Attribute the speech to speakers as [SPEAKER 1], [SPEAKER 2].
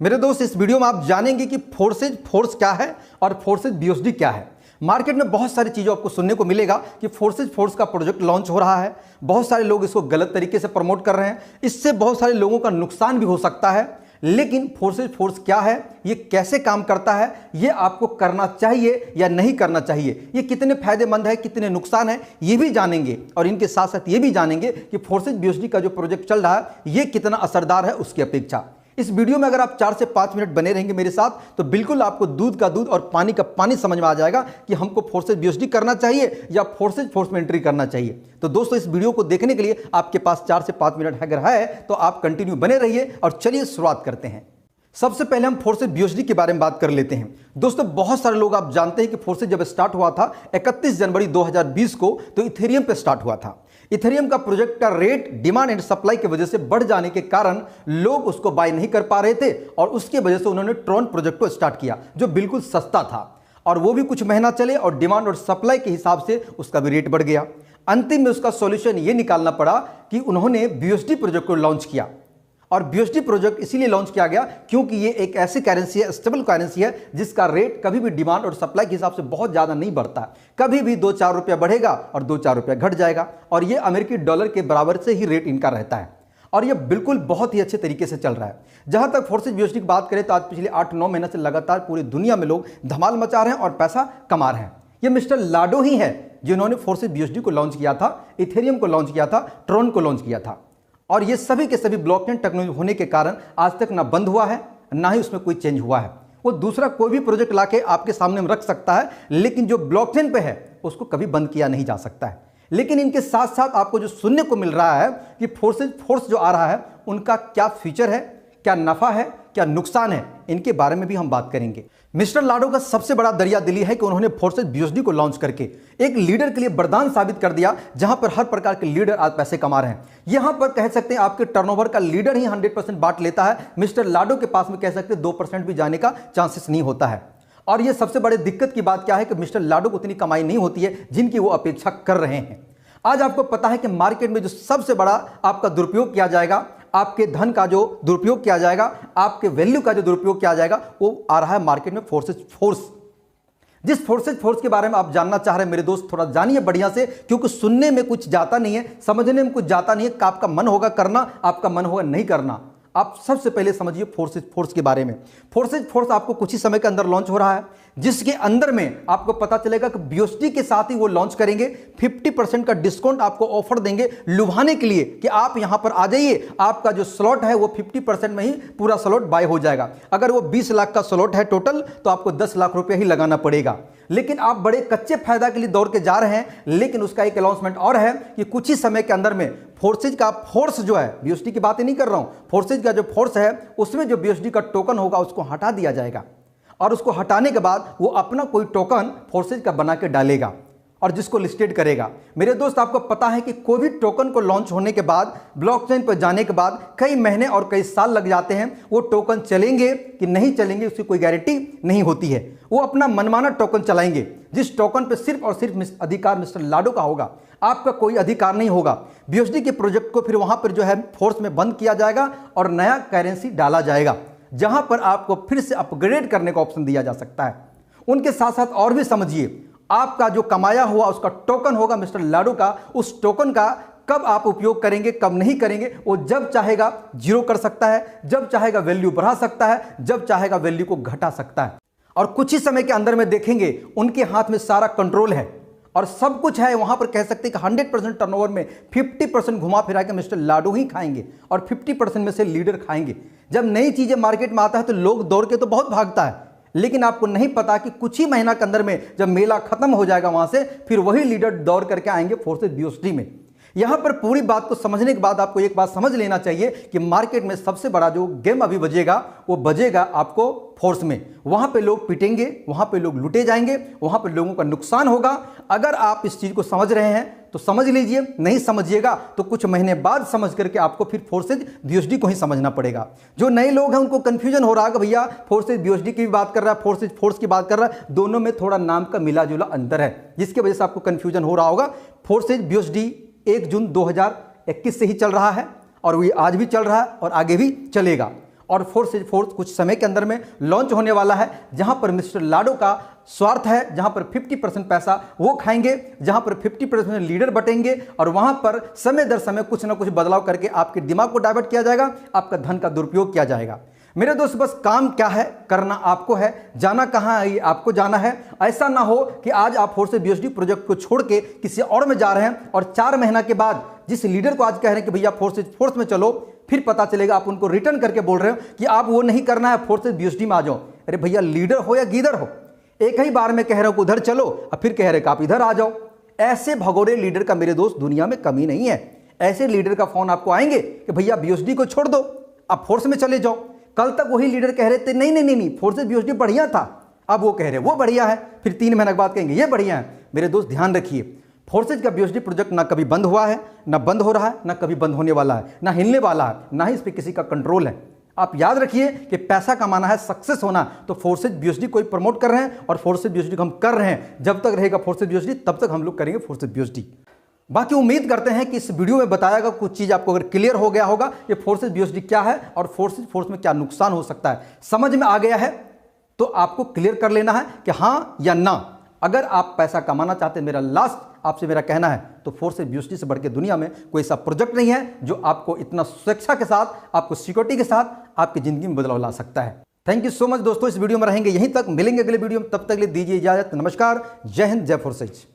[SPEAKER 1] मेरे दोस्त, इस वीडियो में आप जानेंगे कि फोर्सेज फोर्स क्या है और फोर्सेज बीओएसडी क्या है। मार्केट में बहुत सारी चीज़ों आपको सुनने को मिलेगा कि फोर्सेज फोर्स का प्रोजेक्ट लॉन्च हो रहा है। बहुत सारे लोग इसको गलत तरीके से प्रमोट कर रहे हैं, इससे बहुत सारे लोगों का नुकसान भी हो सकता है। लेकिन फोर्सेज फोर्स क्या है, ये कैसे काम करता है, ये आपको करना चाहिए या नहीं करना चाहिए, ये कितने फायदेमंद है, कितने नुकसान है, ये भी जानेंगे। और इनके साथ साथ ये भी जानेंगे कि फोर्सेज बीओएसडी का जो प्रोजेक्ट चल रहा है ये कितना असरदार है उसकी अपेक्षा। इस वीडियो में अगर आप 4 से 5 मिनट बने रहेंगे मेरे साथ तो बिल्कुल आपको दूध का दूध और पानी का पानी समझ में आ जाएगा कि हमको फोर्सेज बीओएसडी करना चाहिए या फोर्सेज फोर्स में एंट्री करना चाहिए। तो दोस्तों, इस वीडियो को देखने के लिए आपके पास 4 से 5 मिनट अगर है तो आप कंटिन्यू बने रहिए और चलिए शुरुआत करते हैं। सबसे पहले हम फोर्सेज बीओएसडी के बारे में बात कर लेते हैं। दोस्तों, बहुत सारे लोग आप जानते हैं कि फोर्सेज जब स्टार्ट हुआ था 31 जनवरी 2020 को, तो इथेरियम पे स्टार्ट हुआ था। इथेरियम का प्रोजेक्ट का रेट डिमांड एंड सप्लाई की वजह से बढ़ जाने के कारण लोग उसको बाय नहीं कर पा रहे थे और उसके वजह से उन्होंने ट्रॉन प्रोजेक्ट को स्टार्ट किया जो बिल्कुल सस्ता था और वो भी कुछ महीना चले और डिमांड और सप्लाई के हिसाब से उसका भी रेट बढ़ गया। अंतिम में उसका सॉल्यूशन ये निकालना पड़ा कि उन्होंने बीओएसडी प्रोजेक्ट को लॉन्च किया। और बीओएसडी प्रोजेक्ट इसीलिए लॉन्च किया गया क्योंकि ये एक ऐसी करेंसी है, स्टेबल करेंसी है, जिसका रेट कभी भी डिमांड और सप्लाई के हिसाब से बहुत ज़्यादा नहीं बढ़ता। कभी भी 2-4 रुपया बढ़ेगा और 2-4 रुपया घट जाएगा और ये अमेरिकी डॉलर के बराबर से ही रेट इनका रहता है और ये बिल्कुल बहुत ही अच्छे तरीके से चल रहा है। जहां तक फोर्सेज बीओएसडी की बात करें तो आज पिछले 8-9 महीने से लगातार पूरी दुनिया में लोग धमाल मचा रहे हैं और पैसा कमा रहे हैं। ये मिस्टर लाडो ही है जिन्होंने फोर्सेज बीओएसडी को लॉन्च किया था, इथेरियम को लॉन्च किया था, ट्रॉन को लॉन्च किया था और ये सभी के सभी ब्लॉकचेन टेक्नोलॉजी होने के कारण आज तक ना बंद हुआ है ना ही उसमें कोई चेंज हुआ है। वो दूसरा कोई भी प्रोजेक्ट लाके आपके सामने में रख सकता है, लेकिन जो ब्लॉकचेन पे है उसको कभी बंद किया नहीं जा सकता है। लेकिन इनके साथ साथ आपको जो सुनने को मिल रहा है कि फोर्सेज फोर्स जो आ रहा है उनका क्या फीचर है, क्या नफा है, क्या नुकसान है, इनके बारे में भी हम बात करेंगे। मिस्टर लाडो का सबसे बड़ा दरिया दिली है कि उन्होंने फोर्सेज बीओएसडी को लॉन्च करके एक लीडर के लिए वरदान साबित कर दिया, जहां पर हर प्रकार के लीडर आज पैसे कमा रहे हैं। यहां पर कह सकते हैं आपके टर्नओवर का लीडर ही 100% बांट लेता है। मिस्टर लाडो के पास में कह सकते हैं 2% भी जाने का चांसेस नहीं होता है। और यह सबसे बड़ी दिक्कत की बात क्या है कि मिस्टर लाडो को उतनी कमाई नहीं होती है जिनकी वो अपेक्षा कर रहे हैं। आज आपको पता है कि मार्केट में जो सबसे बड़ा आपका दुरुपयोग किया जाएगा, आपके धन का जो दुरुपयोग किया जाएगा, आपके वैल्यू का जो दुरुपयोग किया जाएगा, वो आ रहा है मार्केट में फोर्सेज फोर्स। जिस फोर्सेज फोर्स के बारे में आप जानना चाह रहे हैं मेरे दोस्त, थोड़ा जानिए बढ़िया से, क्योंकि सुनने में कुछ जाता नहीं है, समझने में कुछ जाता नहीं है। आपका मन होगा करना, आपका मन होगा नहीं करना। आप सबसे पहले समझिए फोर्सेज फोर्स के बारे में। फोर्सेज फोर्स आपको कुछ ही समय के अंदर लॉन्च हो रहा है, जिसके अंदर में आपको पता चलेगा कि बीओएसडी के साथ ही वो लॉन्च करेंगे। 50% का डिस्काउंट आपको ऑफर देंगे लुभाने के लिए कि आप यहां पर आ जाइए, आपका जो स्लॉट है वो 50% में ही पूरा स्लॉट बाय हो जाएगा। अगर वो 20 लाख का स्लॉट है टोटल तो आपको 10 लाख रुपया ही लगाना पड़ेगा। लेकिन आप बड़े कच्चे फायदा के लिए दौड़ के जा रहे हैं, लेकिन उसका एक अनाउंसमेंट और है कि कुछ ही समय के अंदर में फोर्सेज का फोर्स जो है, बीओएसडी की बात नहीं कर रहा हूं, फोर्सेज का जो फोर्स है उसमें जो बीओएसडी का टोकन होगा उसको हटा दिया जाएगा और उसको हटाने के बाद वो अपना कोई टोकन फोर्सेज का बना के डालेगा और जिसको लिस्टेड करेगा। मेरे दोस्त, आपको पता है कि कोई भी टोकन को लॉन्च होने के बाद, ब्लॉकचेन पर जाने के बाद कई महीने और कई साल लग जाते हैं। वो टोकन चलेंगे कि नहीं चलेंगे उसकी कोई गारंटी नहीं होती है। वो अपना मनमाना टोकन चलाएंगे, जिस टोकन पे सिर्फ और सिर्फ अधिकार मिस्टर लाडो का होगा, आपका कोई अधिकार नहीं होगा। बीओएसडी के प्रोजेक्ट को फिर वहां पर जो है फोर्स में बंद किया जाएगा और नया करेंसी डाला जाएगा, जहां पर आपको फिर से अपग्रेड करने का ऑप्शन दिया जा सकता है। उनके साथ साथ और भी समझिए, आपका जो कमाया हुआ उसका टोकन होगा मिस्टर लाडो का, उस टोकन का कब आप उपयोग करेंगे कब नहीं करेंगे, वो जब चाहेगा जीरो कर सकता है, जब चाहेगा वैल्यू बढ़ा सकता है, जब चाहेगा वैल्यू को घटा सकता है। और कुछ ही समय के अंदर में देखेंगे उनके हाथ में सारा कंट्रोल है और सब कुछ है। वहां पर कह सकते हैं कि 100% टर्नओवर में 50% घुमा फिरा के मिस्टर लाडो ही खाएंगे और 50% में से लीडर खाएंगे। जब नई चीजें मार्केट में आता है तो लोग दौड़ के तो बहुत भागता है, लेकिन आपको नहीं पता कि कुछ ही महीना के अंदर में जब मेला खत्म हो जाएगा वहां से फिर वही लीडर दौड़ करके आएंगे फोर्सेज बीओएसडी में। यहां पर पूरी बात को समझने के बाद आपको एक बात समझ लेना चाहिए कि मार्केट में सबसे बड़ा जो गेम अभी बजेगा वो बजेगा आपको फोर्स में। वहां पे लोग पिटेंगे, वहां पे लोग लूटे जाएंगे, वहां पे लोगों का नुकसान होगा। अगर आप इस चीज को समझ रहे हैं तो समझ लीजिए, नहीं समझिएगा तो कुछ महीने बाद समझ करके आपको फिर फोर्सेज बीओएसडी को ही समझना पड़ेगा। जो नए लोग हैं उनको कंफ्यूजन हो रहा है कि भैया फोर्सेज बीओएसडी की भी बात कर रहा है, फोर्सेज फोर्स की बात कर रहा है, दोनों में थोड़ा नाम का मिला जुला अंतर है, जिसकी वजह से आपको कंफ्यूजन हो रहा होगा। फोर्सेज बीओएसडी 1 जून 2021 से ही चल रहा है और ये आज भी चल रहा है और आगे भी चलेगा। और फोर्सेज फोर्स कुछ समय के अंदर में लॉन्च होने वाला है, जहां पर मिस्टर लाडो का स्वार्थ है, जहां पर 50% पैसा वो खाएंगे, जहां पर 50% लीडर बटेंगे और वहां पर समय दर समय कुछ ना कुछ बदलाव करके आपके दिमाग को डाइवर्ट किया जाएगा, आपका धन का दुरुपयोग किया जाएगा। मेरे दोस्त बस काम क्या है, करना आपको है, जाना कहां है ये आपको जाना है। ऐसा ना हो कि आज आप फोर्सेज बीएसडी प्रोजेक्ट को छोड़ के किसी और में जा रहे हैं और 4 महीना के बाद जिस लीडर को आज कह रहे हैं कि भैया फोर्सेज फोर्स में चलो, फिर पता चलेगा आप उनको रिटर्न करके बोल रहे हो कि आप वो नहीं करना है, फोर्सेज बीएसडी में आ जाओ। अरे भैया लीडर हो या गीदर हो, एक ही बार में कह रहे हो कि उधर चलो और फिर कह रहे कि आप इधर आ जाओ। ऐसे भगोड़े लीडर का मेरे दोस्त दुनिया में कमी नहीं है। ऐसे लीडर का फोन आपको आएंगे कि भैया बीएसडी को छोड़ दो, आप फोर्स में चले जाओ। कल तक वही लीडर कह रहे थे नहीं नहीं नहीं नहीं फोर्सेज बीएसडी बढ़िया था, अब वो कह रहे वो बढ़िया है, फिर 3 महीने के बाद कहेंगे ये बढ़िया है। मेरे दोस्त ध्यान रखिए, फोर्सेज का बीएसडी प्रोजेक्ट ना कभी बंद हुआ है, ना बंद हो रहा है, ना कभी बंद होने वाला है, ना हिलने वाला है, ना ही इस पर किसी का कंट्रोल है। आप याद रखिए कि पैसा कमाना है, सक्सेस होना, तो फोर्सेज बीएसडी कोई प्रमोट कर रहे हैं और फोर्सेज बीएसडी को हम कर रहे हैं। जब तक रहेगा फोर्सेज बीएसडी तब तक हम लोग करेंगे फोर्सेज बीएसडी। बाकी उम्मीद करते हैं कि इस वीडियो में बताया गया कुछ चीज़ आपको अगर क्लियर हो गया होगा, ये फोर्सेज बीएसडी क्या है और फोर्सेज फोर्स में क्या नुकसान हो सकता है, समझ में आ गया है तो आपको क्लियर कर लेना है कि हाँ या ना। अगर आप पैसा कमाना चाहते हैं, मेरा लास्ट आपसे मेरा कहना है, तो फोर्सेज बीएसडी से बढ़ के दुनिया में कोई ऐसा प्रोजेक्ट नहीं है जो आपको इतना सुरक्षा के साथ, आपको सिक्योरिटी के साथ आपकी जिंदगी में बदलाव ला सकता है। थैंक यू सो मच दोस्तों, इस वीडियो में रहेंगे यहीं तक, मिलेंगे अगले वीडियो में, तब तक के लिए दीजिए इजाजत। नमस्कार, जय हिंद, जय फोर्सेज।